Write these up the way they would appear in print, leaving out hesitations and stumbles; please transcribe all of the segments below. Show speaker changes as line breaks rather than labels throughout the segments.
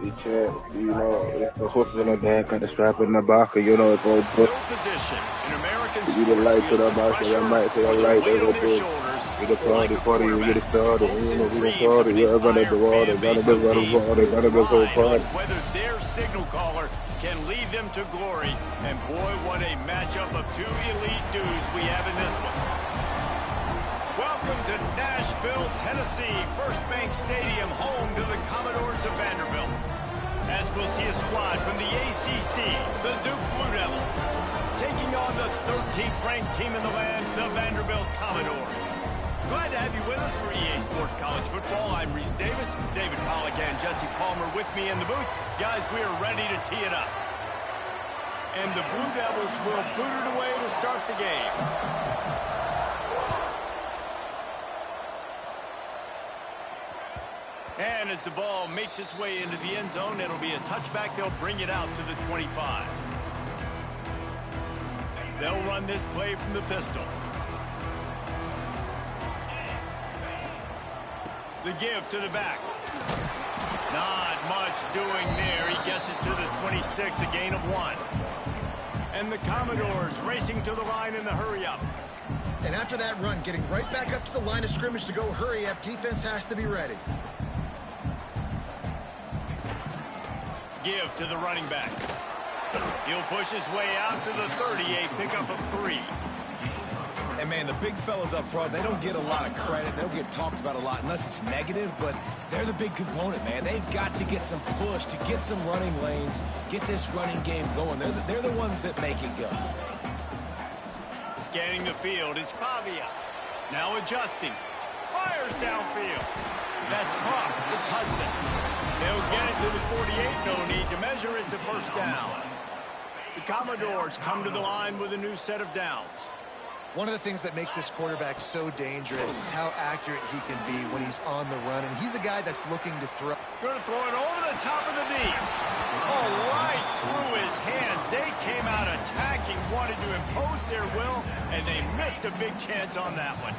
You can't, it's the horses in the back, got the strap in the back, it's all good.
No position in American
You get the
sports
light to
feels
the
the
back, to the
pressure
right, to the
or the
right, they
weight
go
on their
big.
shoulders
We can
like a
party, we get it
quarterback.
started,
Hopes and
we can
dreams of
party,
an
yeah, everybody at
entire
the water,
fan
gotta
base
go
of
to the
teams
water, gotta go
ride on
party.
whether their signal caller can lead them to glory. And boy, what a matchup of two elite dudes we have in this one. Welcome to Nashville, Tennessee, First Bank Stadium, home to the Commodores of Vanderbilt. As we'll see a squad from the ACC, the Duke Blue Devils, taking on the 13th ranked team in the land, the Vanderbilt Commodores. Glad to have you with us for EA Sports College Football. I'm Reese Davis, David Pollack and Jesse Palmer with me in the booth. Guys, we are ready to tee it up. And the Blue Devils will boot it away to start the game. And as the ball makes its way into the end zone, it'll be a touchback. They'll bring it out to the 25. They'll run this play from the pistol. The give to the back. Not much doing there. He gets it to the 26, a gain of 1. And the Commodores racing to the line in the hurry-up.
And after that run, getting right back up to the line of scrimmage to go hurry-up, defense has to be ready.
Give to the running back. He'll push his way out to the 38, pickup of 3.
And, man, the big fellas up front, they don't get a lot of credit. They don't get talked about a lot unless it's negative, but they're the big component, man. They've got to get some push, to get some running lanes, get this running game going. They're the ones that make it go.
Scanning the field, it's Pavia. Now adjusting. Fires downfield. That's caught. It's Hudson. They'll get it to the 48. No need to measure. It's a first down. The Commodores come to the line with a new set of downs.
One of the things that makes this quarterback so dangerous is how accurate he can be when he's on the run. And he's a guy that's looking to throw.
Going to throw it over the top of the knee. Oh, right through his hands. They came out attacking, wanted to impose their will, and they missed a big chance on that one.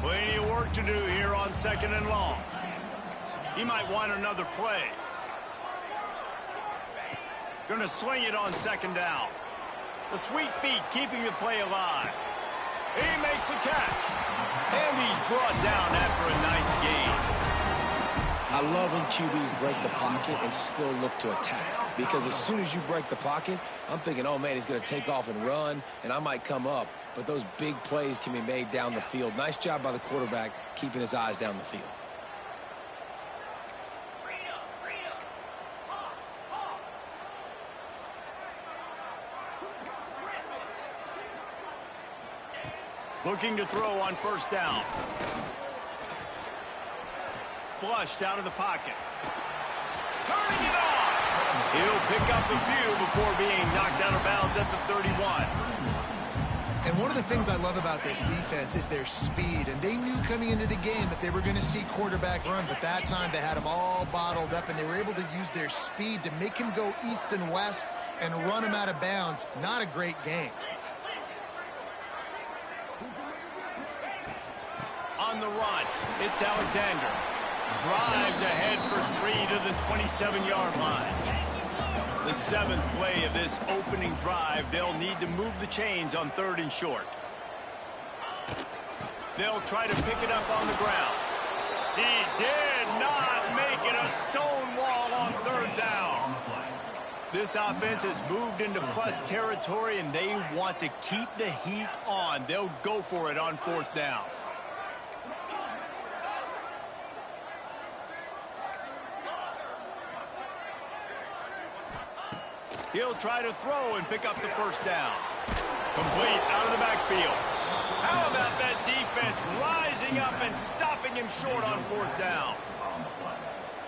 Plenty of work to do here on 2nd and long. He might want another play. Going to swing it on 2nd down. The sweet feet keeping the play alive. He makes the catch. And he's brought down after a nice gain.
I love when QBs break the pocket and still look to attack. Because as soon as you break the pocket, I'm thinking, oh, man, he's going to take off and run, and I might come up. But those big plays can be made down the field. Nice job by the quarterback keeping his eyes down the field.
Looking to throw on 1st down. Flushed out of the pocket. Turning it on. He'll pick up a few before being knocked out of bounds at the 31.
And one of the things I love about this defense is their speed. And they knew coming into the game that they were going to see quarterback run. But that time they had him all bottled up, and they were able to use their speed to make him go east and west and run him out of bounds. Not a great game.
On the run, it's Alexander. Drives ahead for 3 to the 27-yard line. The 7th play of this opening drive, they'll need to move the chains on 3rd and short. They'll try to pick it up on the ground. He did not make it a stone wall on 3rd down. This offense has moved into plus territory, and they want to keep the heat on. They'll go for it on 4th down. He'll try to throw and pick up the 1st down. Complete out of the backfield. How about that defense rising up and stopping him short on 4th down?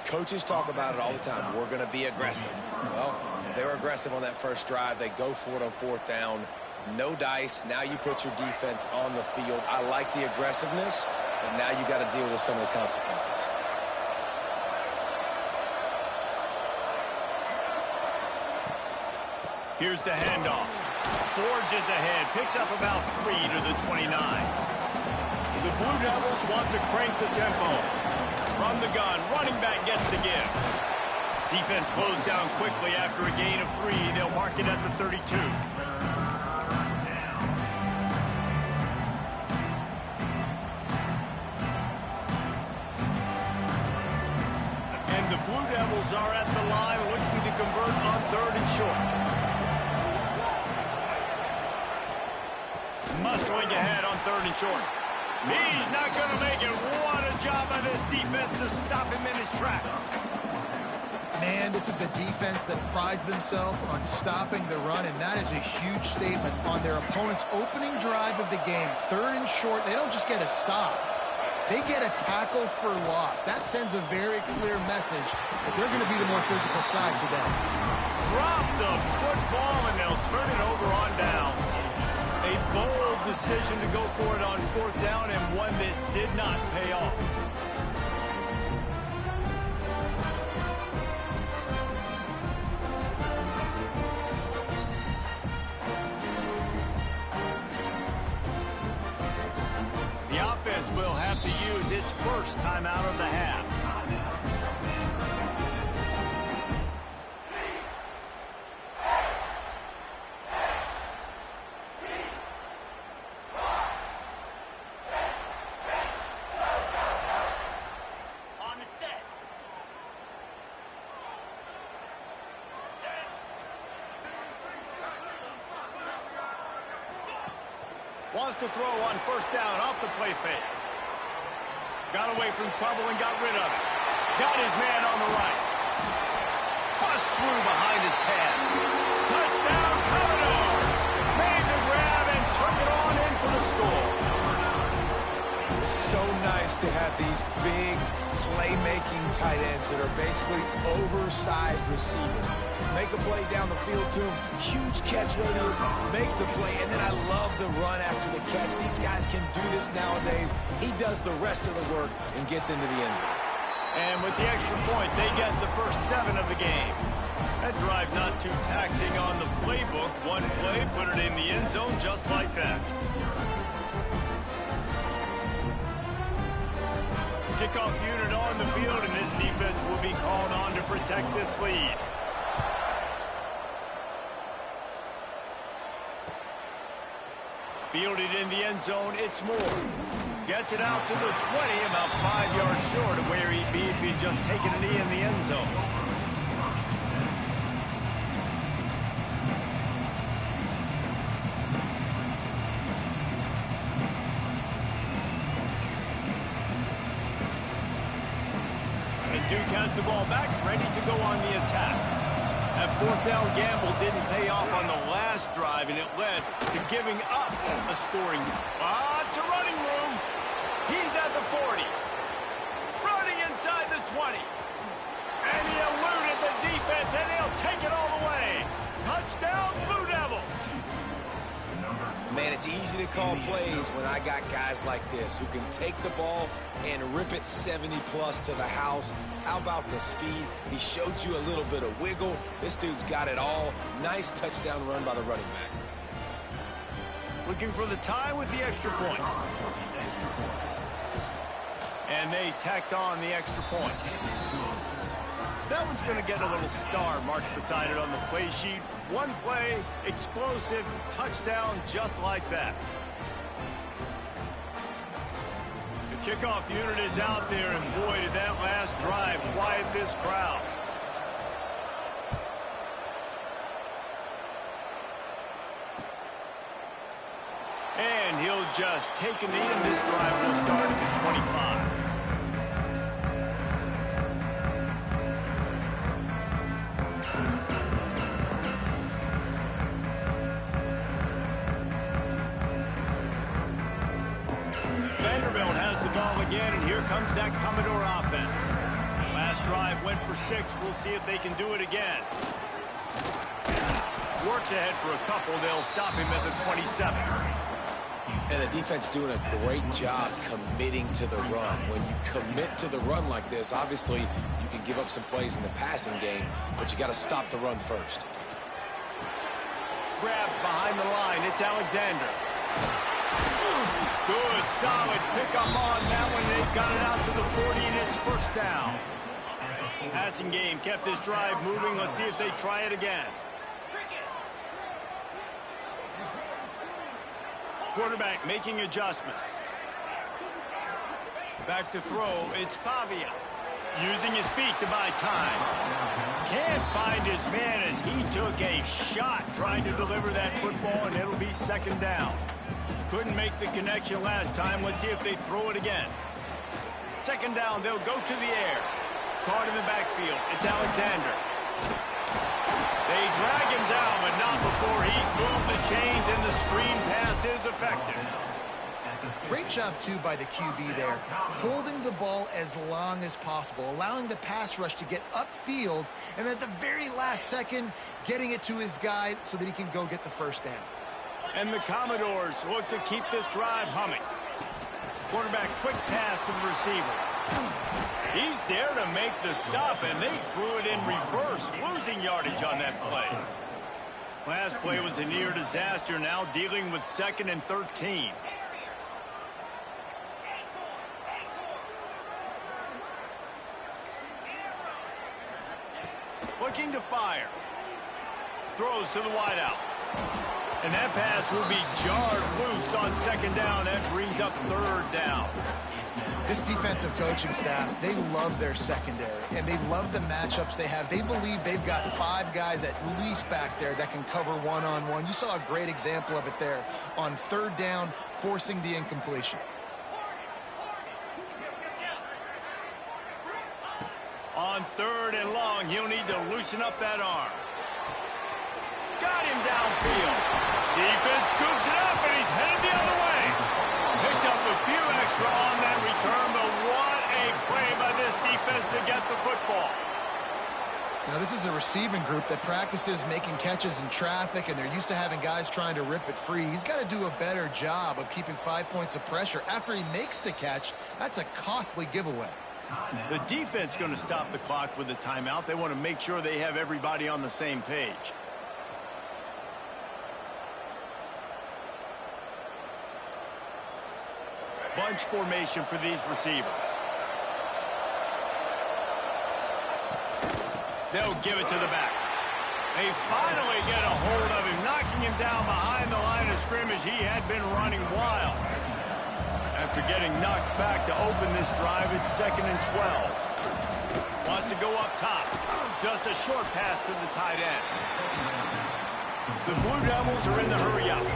Coaches talk about it all the time. We're going to be aggressive. Well, they were aggressive on that first drive. They go for it on 4th down. No dice. Now you put your defense on the field. I like the aggressiveness, but now you got to deal with some of the consequences.
Here's the handoff. Forges ahead, picks up about 3 to the 29. The Blue Devils want to crank the tempo. From the gun, running back gets the give. Defense closed down quickly after a gain of 3. They'll mark it at the 32. And the Blue Devils are at the line looking to convert on 3rd and short. Muscling ahead on 3rd and short. He's not going to make it. What a job by this defense to stop him in his tracks.
Man, this is a defense that prides themselves on stopping the run, and that is a huge statement on their opponent's opening drive of the game. 3rd and short, they don't just get a stop. They get a tackle for loss. That sends a very clear message that they're going to be the more physical side today.
Drop the football, and they'll turn it over on downs. A bold decision to go for it on 4th down, and one that did not pay off. The offense will have to use its first timeout of the half. Wants to throw on 1st down off the play fake. Got away from trouble and got rid of it. Got his man on the right. Bust through behind his pad. Touchdown Commodores. Made the grab and took it on in for the score.
It's so nice to have these big playmaking tight ends that are basically oversized receivers. Make a play down the field to him. Huge catch radius, makes the play, and then I love the run after the catch. These guys can do this nowadays. He does the rest of the work and gets into the end zone.
And with the extra point, they get the first 7 of the game. That drive not too taxing on the playbook. One play, put it in the end zone just like that. Kickoff unit on the field, and this defense will be called on to protect this lead. Fielded in the end zone, it's Moore. Gets it out to the 20, about 5 yards short of where he'd be if he'd just taken a knee in the end zone. And Duke has the ball back, ready to go on the attack. That 4th down gamble didn't pay off on the last drive, and it led to giving up a scoring. It's a running room. He's at the 40. Running inside the 20. And he eluded the defense, and he'll take it all the way. Touchdown, Blue Devils.
Man, it's easy to call plays when I got guys like this who can take the ball and rip it 70-plus to the house. How about the speed? He showed you a little bit of wiggle. This dude's got it all. Nice touchdown run by the running back.
Looking for the tie with the extra point. And they tacked on the extra point. That one's going to get a little star marked beside it on the play sheet. One play, explosive, touchdown, just like that. The kickoff unit is out there, and boy, did that last drive quiet this crowd. And he'll just take a knee, and this drive will start at the 25. Vanderbilt has the ball again, and here comes that Commodore offense. Last drive went for 6. We'll see if they can do it again. Works ahead for a couple. They'll stop him at the 27.
And the defense doing a great job committing to the run. When you commit to the run like this, obviously you can give up some plays in the passing game, but you got to stop the run first.
Grab behind the line. It's Alexander. Good, solid pick up on that one. They've got it out to the 40, and it's 1st down. Passing game kept this drive moving. Let's see if they try it again. Quarterback making adjustments. Back to throw, it's Pavia. Using his feet to buy time. Can't find his man as he took a shot trying to deliver that football, and it'll be second down. Couldn't make the connection last time. Let's see if they throw it again. Second down, they'll go to the air. Caught in the backfield, it's Alexander. They drag him down, but not before he's moved the chains, and the screen pass is effective.
Great job, too, by the QB there, holding the ball as long as possible, allowing the pass rush to get upfield, and at the very last second, getting it to his guy so that he can go get the first down.
And the Commodores look to keep this drive humming. Quarterback quick pass to the receiver. He's there to make the stop, and they threw it in reverse, losing yardage on that play. Last play was a near disaster, now dealing with 2nd and 13. Looking to fire. Throws to the wideout. And that pass will be jarred loose on second down. That brings up third down.
This defensive coaching staff, they love their secondary, and they love the matchups they have. They believe they've got 5 guys at least back there that can cover one-on-one. You saw a great example of it there on third down, forcing the incompletion.
On third and long, he'll need to loosen up that arm. Got him downfield. Defense scoops it up, and he's headed the other way. Picked up a few extra on that return, but what a play by this defense to get the football.
Now, this is a receiving group that practices making catches in traffic, and they're used to having guys trying to rip it free. He's got to do a better job of keeping 5 points of pressure. After he makes the catch, that's a costly giveaway.
The defense going to stop the clock with a timeout. They want to make sure they have everybody on the same page. Bunch formation for these receivers. They'll give it to the back. They finally get a hold of him, knocking him down behind the line of scrimmage. He had been running wild. After getting knocked back to open this drive, it's 2nd and 12. Wants to go up top. Just a short pass to the tight end. The Blue Devils are in the hurry up.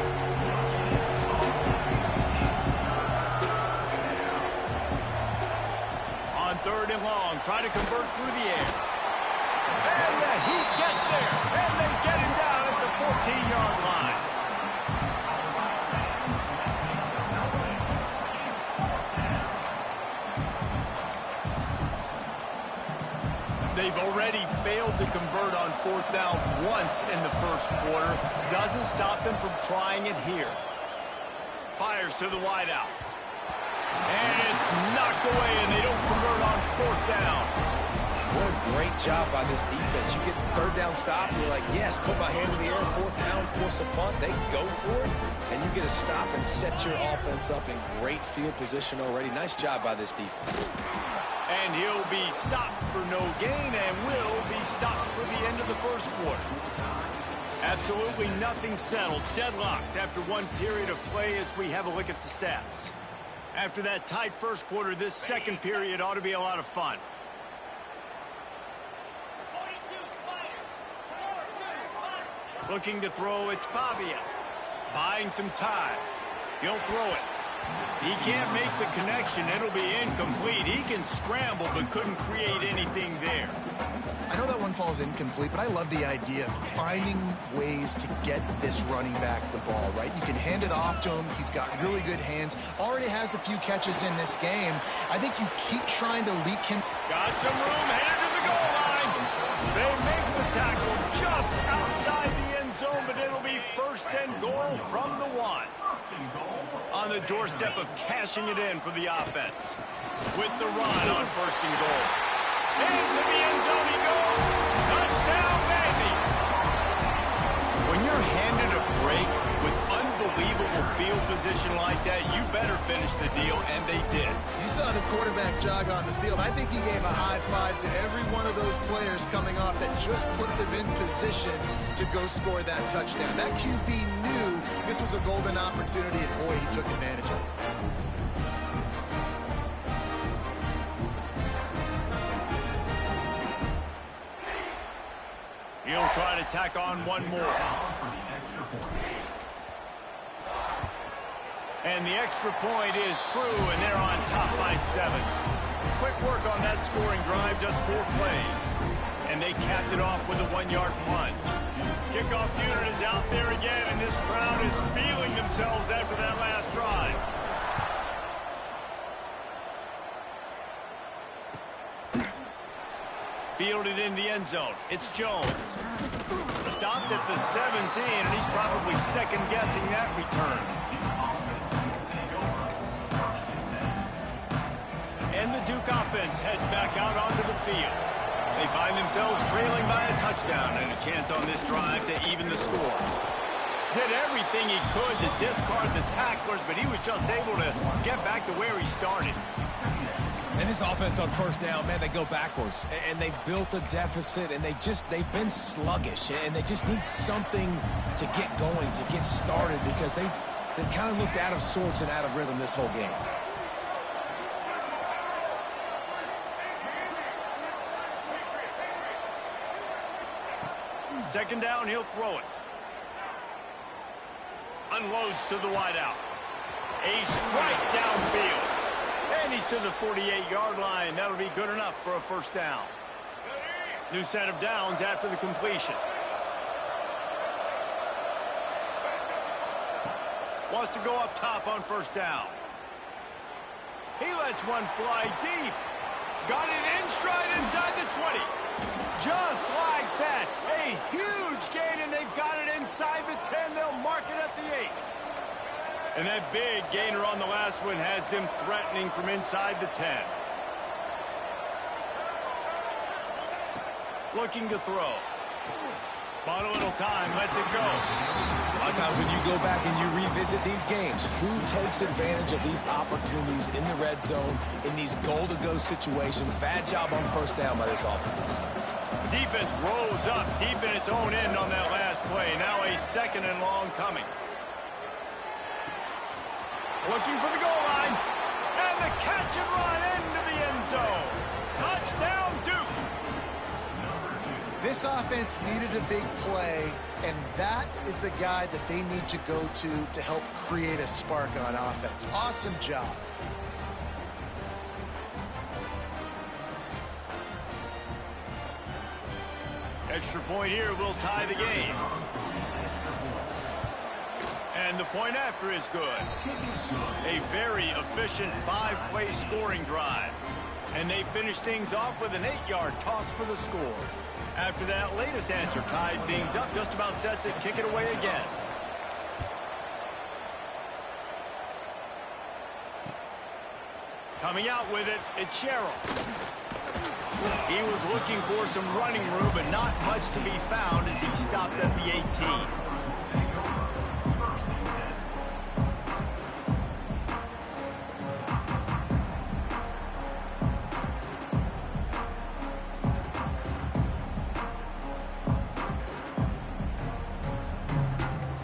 On third and long, try to convert through the air. And the Heat gets there, and they get him down at the 14-yard line. They've already failed to convert on 4th down once in the first quarter. Doesn't stop them from trying it here. Fires to the wideout. And it's knocked away, and they don't convert on 4th down.
What a great job by this defense. You get third down stop, and you're like, yes, put my hand in the air, 4th down, force a punt. They go for it, and you get a stop and set your offense up in great field position already. Nice job by this defense.
And he'll be stopped for no gain and will be stopped for the end of the first quarter. Absolutely nothing settled. Deadlocked after one period of play as we have a look at the stats. After that tight first quarter, this second period ought to be a lot of fun. Looking to throw, it's Pavia. Buying some time. He'll throw it. He can't make the connection. It'll be incomplete. He can scramble, but couldn't create anything there.
I know that one falls incomplete, but I love the idea of finding ways to get this running back the ball, right? You can hand it off to him. He's got really good hands. Already has a few catches in this game. I think you keep trying to leak him.
Got some room, headed to the goal line. They make the tackle just outside the end zone, but it'll be 1st and goal from the 1. On the doorstep of cashing it in for the offense. With the run on 1st and goal. Into the end zone he goes. Touchdown, baby. When you're handed a break with unbelievable field position like that, you better finish the deal, and they did.
You saw the quarterback jog on the field. I think he gave a high five to every one of those players coming off that just put them in position to go score that touchdown. That QB knew this was a golden opportunity, and boy, he took advantage of it.
He'll try to tack on one more. And the extra point is true, and they're on top by 7. Quick work on that scoring drive, just 4 plays. And they capped it off with a 1-yard plunge. Kickoff unit is out there again, and this crowd is feeling themselves after that last drive. Fielded in the end zone. It's Jones. Stopped at the 17, and he's probably second-guessing that return. And the Duke offense heads back out onto the field. They find themselves trailing by a touchdown and a chance on this drive to even the score. Did everything he could to discard the tacklers, but he was just able to get back to where he started.
And this offense on first down, man, they go backwards. And they built a deficit, and they've been sluggish. And they just need something to get going, to get started, because they've kind of looked out of sorts and out of rhythm this whole game.
Second down, he'll throw it. Unloads to the wideout. A strike downfield. And he's to the 48-yard line. That'll be good enough for a first down. New set of downs after the completion. Wants to go up top on first down. He lets one fly deep. Got it in stride inside the 20. Just like that. A huge gain, and they've got it inside the 10. They'll mark it at the 8. And that big gainer on the last one has them threatening from inside the 10. Looking to throw. Bought a little time, lets it go.
A lot of times when you go back and you revisit these games, who takes advantage of these opportunities in the red zone, in these goal-to-go situations? Bad job on first down by this offense.
Defense rose up deep in its own end on that last play. Now a second and long coming. Looking for the goal line. And the catch and run into the end zone. Touchdown, Duke.
This offense needed a big play, and that is the guy that they need to go to help create a spark on offense. Awesome job.
Extra point here will tie the game. And the point after is good. A very efficient 5-play scoring drive. And they finish things off with an 8-yard toss for the score. After that latest answer tied things up, just about set to kick it away again. Coming out with it, it's Sherrill. He was looking for some running room, but not much to be found as he stopped at the 18.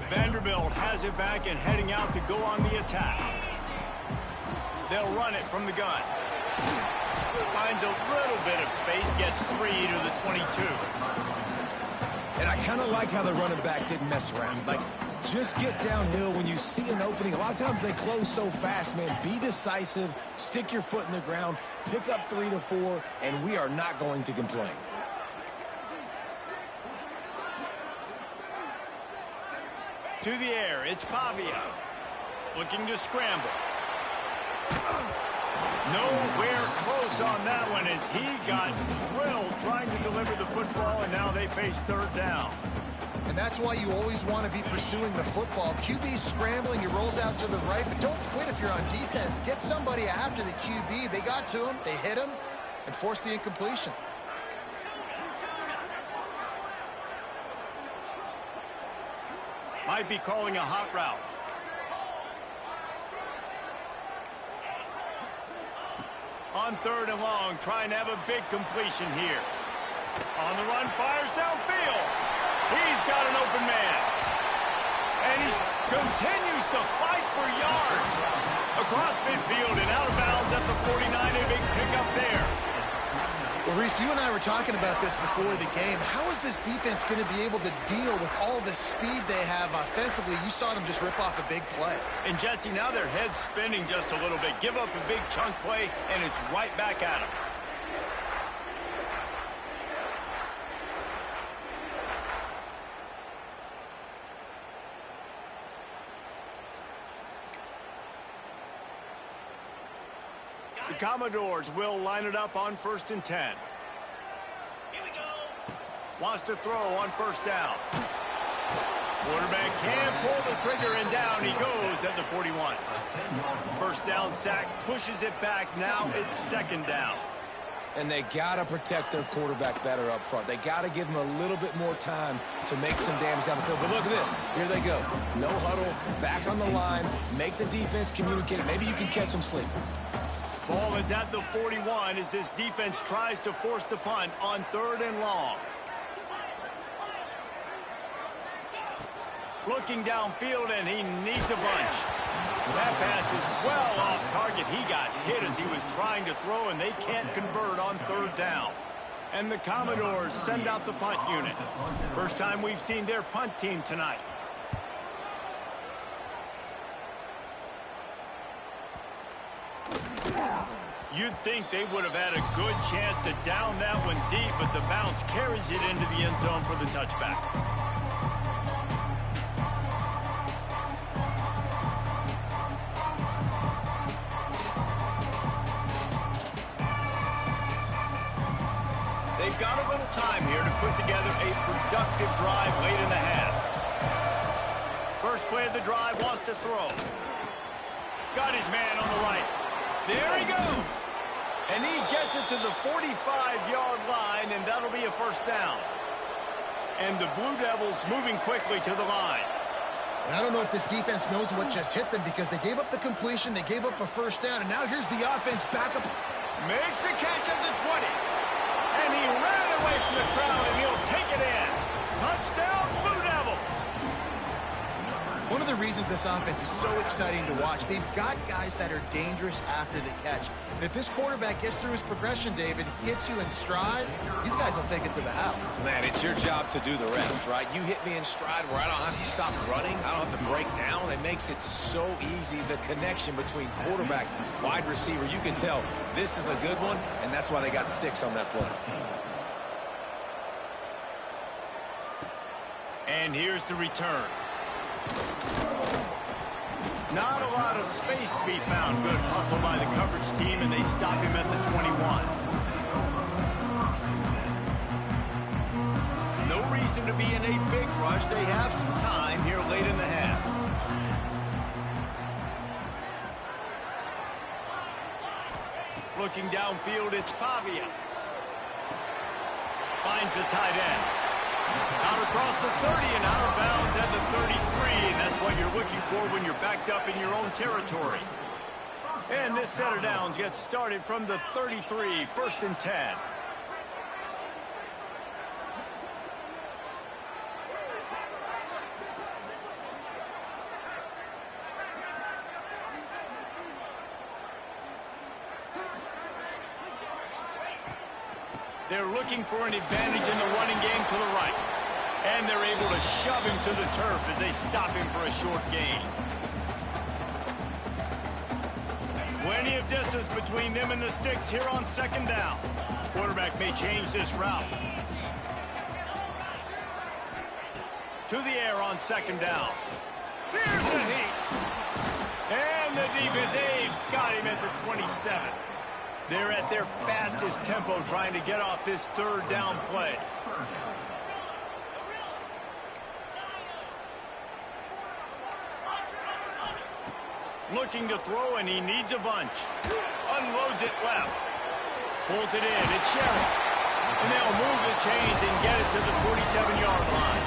Vanderbilt has it back and heading out to go on the attack. They'll run it from the gun. Finds a little bit of space, gets 3 to the 22.
And I kind of like how the running back didn't mess around. Like, just get downhill when you see an opening. A lot of times they close so fast, man. Be decisive, stick your foot in the ground, pick up 3 to 4, and we are not going to complain.
To the air, it's Pavia. Looking to scramble. Nowhere close on that one as he got drilled trying to deliver the football, and now they face third down.
And that's why you always want to be pursuing the football. QB scrambling, he rolls out to the right, but don't quit if you're on defense. Get somebody after the QB. They got to him, they hit him, and forced the incompletion.
Might be calling a hot route. On 3rd and long, trying to have a big completion here. On the run, fires downfield. He's got an open man. And he continues to fight for yards. Across midfield and out of bounds at the 49. A big pickup there.
Well, Reese, you and I were talking about this before the game. How is this defense going to be able to deal with all the speed they have offensively? You saw them just rip off a big play.
And, Jesse, now their head's spinning just a little bit. Give up a big chunk play, and it's right back at them. The Commodores will line it up on 1st and 10. Here we go. Wants to throw on 1st down. Quarterback can pull the trigger, and down he goes at the 41. 1st down sack, pushes it back. Now it's 2nd down.
And they got to protect their quarterback better up front. They got to give him a little bit more time to make some damage down the field. But look at this. Here they go. No huddle, back on the line. Make the defense communicate. Maybe you can catch them sleeping.
Ball is at the 41 as this defense tries to force the punt on 3rd and long. Looking downfield, and he needs a bunch. That pass is well off target. He got hit as he was trying to throw, and they can't convert on 3rd down. And the Commodores send out the punt unit. First time we've seen their punt team tonight. You'd think they would have had a good chance to down that one deep, but the bounce carries it into the end zone for the touchback. They've got a little time here to put together a productive drive late in the half. First play of the drive, wants to throw. Got his man on the right. There he goes. And he gets it to the 45-yard line, and that'll be a 1st down. And the Blue Devils moving quickly to the line.
And I don't know if this defense knows what just hit them because they gave up the completion, they gave up a 1st down, and now here's the offense back up.
Makes the catch at the 20. And he ran away from the crowd, and he'll take it in. Touchdown, Blue Devils.
One of the reasons this offense is so exciting to watch, they've got guys that are dangerous after the catch. And if this quarterback gets through his progression, David, hits you in stride, these guys will take it to the house.
Man, it's your job to do the rest, right? You hit me in stride where I don't have to stop running. I don't have to break down. It makes it so easy, the connection between quarterback, wide receiver. You can tell this is a good one, and that's why they got 6 on that play.
And here's the return. Not a lot of space to be found. Good hustle by the coverage team, and they stop him at the 21. No reason to be in a big rush. They have some time here late in the half. Looking downfield, it's Pavia. Finds the tight end. Out across the 30 and out of bounds at the 33, and that's what you're looking for when you're backed up in your own territory. And this set of downs gets started from the 33, 1st and 10. They're looking for an advantage in the running game to the right. And they're able to shove him to the turf as they stop him for a short gain. Plenty of distance between them and the sticks here on 2nd down. Quarterback may change this route. To the air on 2nd down. Here's the heat. And the defense, they've got him at the 27. They're at their fastest tempo trying to get off this 3rd down play. Looking to throw, and he needs a bunch. Unloads it left. Pulls it in. It's Sherry. And they'll move the chains and get it to the 47-yard line.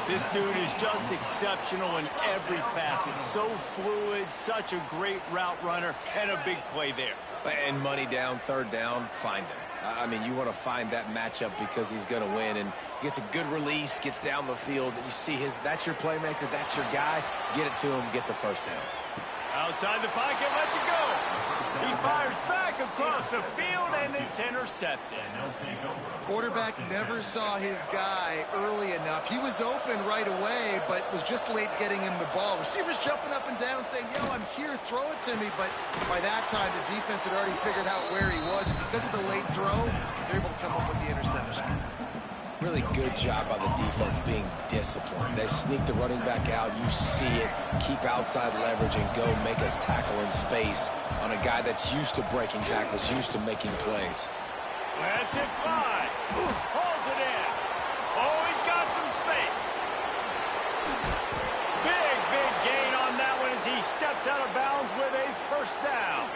This dude is just exceptional in every facet. So fluid, such a great route runner, and a big play there.
And money down, third down, find him. I mean, you want to find that matchup because he's going to win, and gets a good release, gets down the field. You see that's your playmaker, that's your guy. Get it to him, get the first down.
Outside the pocket, lets it go. He fires back across the field, and it's intercepted.
Quarterback never saw his guy early enough. He was open right away, but was just late getting him the ball. Receivers jumping up and down saying, yo, I'm here, throw it to me. But by that time, the defense had already figured out where he was. And because of the late throw, they're able to come up with the interception.
Really good job by the defense being disciplined. They sneak the running back out. You see it. Keep outside leverage and go make us tackle in space on a guy that's used to breaking tackles, used to making plays.
Lets it fly. Hauls it in. Oh, he's got some space. Big gain on that one as he steps out of bounds with a first down.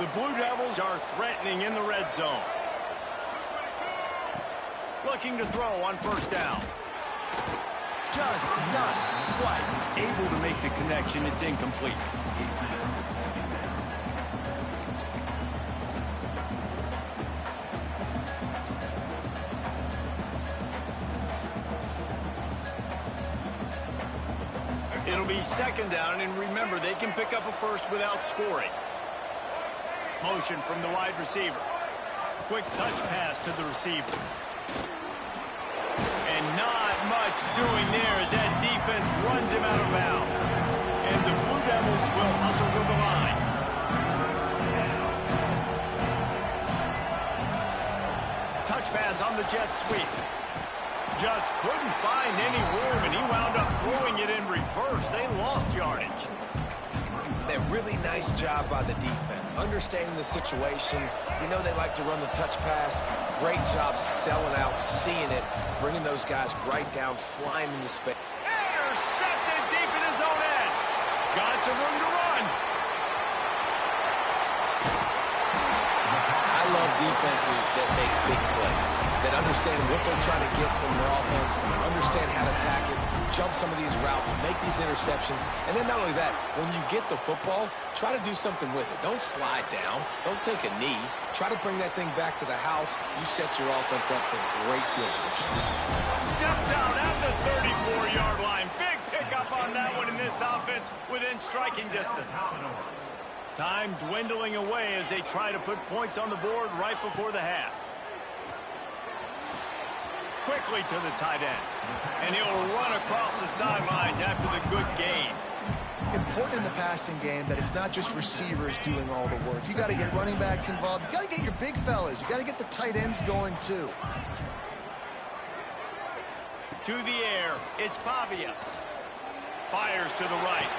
The Blue Devils are threatening in the red zone. Looking to throw on first down. Just not quite able to make the connection. It's incomplete. It'll be second down, and remember, they can pick up a first without scoring. Motion from the wide receiver. Quick touch pass to the receiver. And not much doing there as that defense runs him out of bounds. And the Blue Devils will hustle to the line. Touch pass on the jet sweep. Just couldn't find any room, and he wound up throwing it in reverse. They lost yardage.
A really nice job by the defense, understanding the situation. We know they like to run the touch pass. Great job selling out, seeing it, bringing those guys right down, flying into space.
Intercepted deep in his own end. Got some room to run.
I love defenses that make big plays, that understand what they're trying to get from their offense, understand how to attack it, jump some of these routes, make these interceptions, and then not only that, when you get the football, try to do something with it. Don't slide down. Don't take a knee. Try to bring that thing back to the house. You set your offense up for great field position.
Steps out at the 34-yard line. Big pickup on that one in this offense within striking distance. Time dwindling away as they try to put points on the board right before the half. Quickly to the tight end. And he'll run across the sidelines after the good gain.
Important in the passing game that it's not just receivers doing all the work. You got to get running backs involved. You got to get your big fellas. You got to get the tight ends going too.
To the air, it's Pavia. Fires to the right.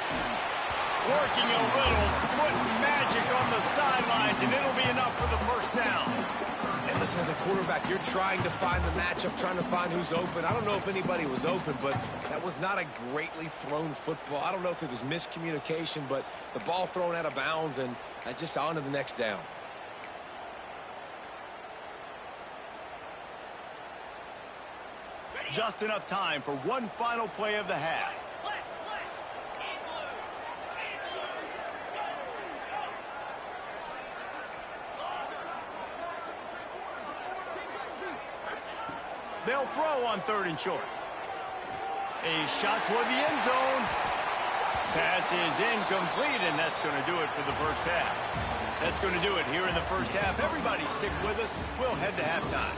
Working a little foot magic on the sidelines, and it'll be enough for the first down.
And listen, as a quarterback, you're trying to find the matchup, trying to find who's open. I don't know if anybody was open, but that was not a greatly thrown football. I don't know if it was miscommunication, but the ball thrown out of bounds, and just on to the next down.
Just enough time for one final play of the half. They'll throw on third and short. A shot toward the end zone. Pass is incomplete, and that's going to do it for the first half. That's going to do it here in the first half. Everybody stick with us. We'll head to halftime.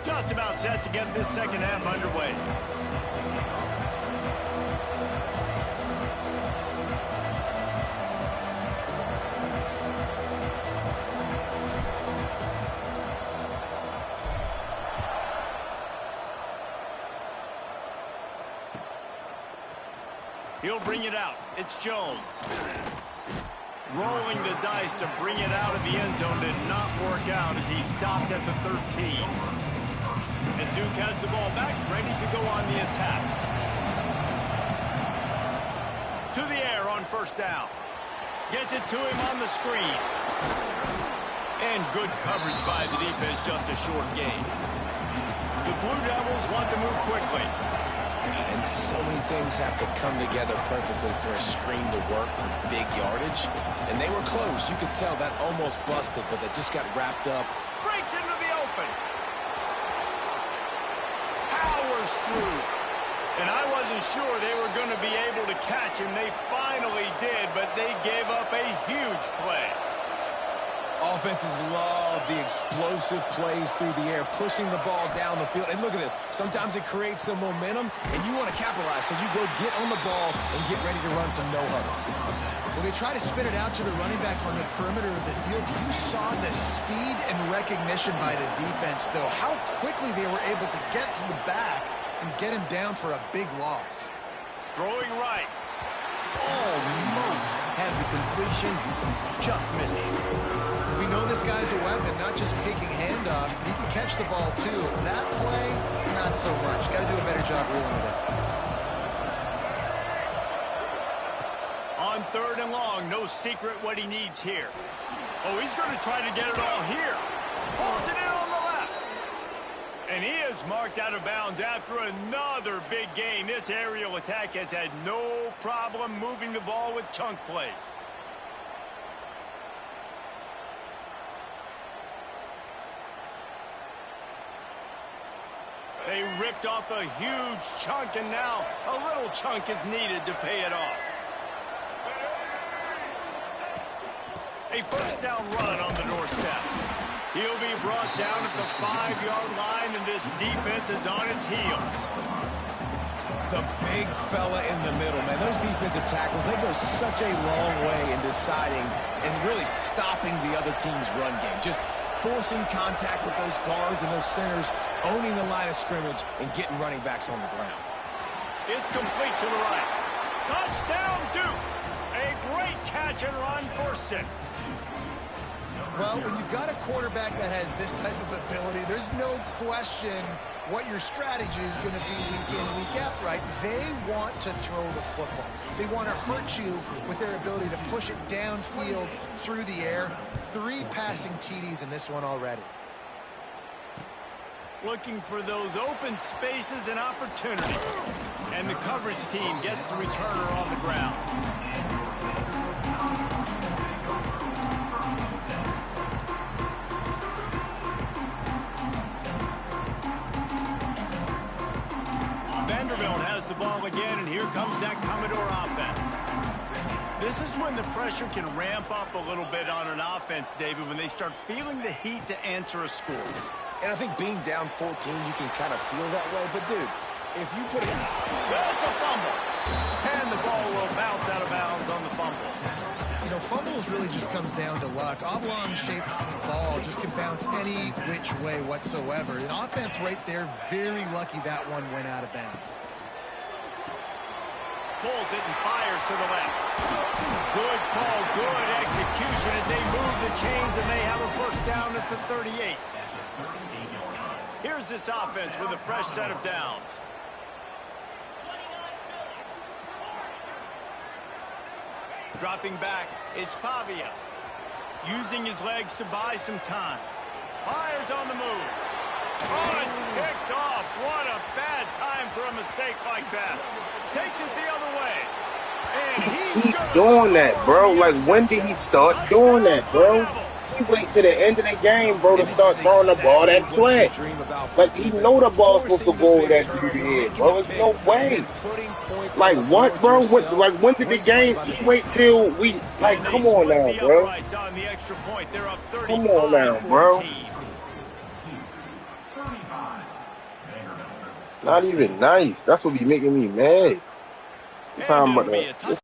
Just about set to get this second half underway. He'll bring it out. It's Jones. Rolling the dice to bring it out of the end zone did not work out as he stopped at the 13. And Duke has the ball back, ready to go on the attack. To the air on first down. Gets it to him on the screen. And good coverage by the defense, just a short gain. The Blue Devils want to move quickly.
And so many things have to come together perfectly for a screen to work for big yardage. And they were close. You could tell that almost busted, but they just got wrapped up.
Breaks into the open. Powers through. And I wasn't sure they were going to be able to catch him. They finally did, but they gave up a huge play.
Offenses love the explosive plays through the air, pushing the ball down the field. And look at this. Sometimes it creates some momentum, and you want to capitalize. So you go get on the ball and get ready to run some no-huddle.
Well, they try to spit it out to the running back on the perimeter of the field. You saw the speed and recognition by the defense, though. How quickly they were able to get to the back and get him down for a big loss.
Throwing right. Almost had the completion. Just missed it.
We know this guy's a weapon, not just taking handoffs, but he can catch the ball, too. That play, not so much. Got to do a better job reeling it in.
On 3rd and long, no secret what he needs here. Oh, he's going to try to get it all here. Pulls it in on the left. And he is marked out of bounds after another big gain. This aerial attack has had no problem moving the ball with chunk plays. They ripped off a huge chunk, and now a little chunk is needed to pay it off. A first down run on the doorstep. He'll be brought down at the 5-yard line, and this defense is on its heels.
The big fella in the middle, man. Those defensive tackles, they go such a long way in deciding and really stopping the other team's run game. Just forcing contact with those guards and those centers, owning the line of scrimmage, and getting running backs on the ground.
It's complete to the right. Touchdown, Duke. A great catch and run for 6.
Well, when you've got a quarterback that has this type of ability, there's no question what your strategy is going to be week in, week out, right? They want to throw the football. They want to hurt you with their ability to push it downfield through the air. 3 passing TDs in this one already.
Looking for those open spaces and opportunity. And the coverage team gets the returner on the ground. Vanderbilt has the ball again, and here comes that Commodore offense. This is when the pressure can ramp up a little bit on an offense, David, when they start feeling the heat to answer a score.
And I think being down 14, you can kind of feel that way. But, dude, if you put it...
That's a fumble. And the ball will bounce out of bounds on the fumble.
You know, fumbles really just comes down to luck. Oblong-shaped ball just can bounce any which way whatsoever. An offense right there, very lucky that one went out of bounds.
Pulls it and fires to the left. Good call, good execution as they move the chains, and they have a first down at the 38. Here's this offense with a fresh set of downs. Dropping back, it's Pavia. Using his legs to buy some time. Fires on the move. Oh, it's picked off. What a bad time for a mistake like that. Takes it the other way. And he's
doing that, bro. Like, when did he start doing that, bro? He wait to the end of the game, bro, to start throwing the ball that flat. Like, he know the ball's supposed to go over that dude's head, bro. There's no way. Like, what, bro? When did the game? He wait till we, like, come on now, bro. Come on now, bro. Not even nice. That's what be making me mad. We're talking about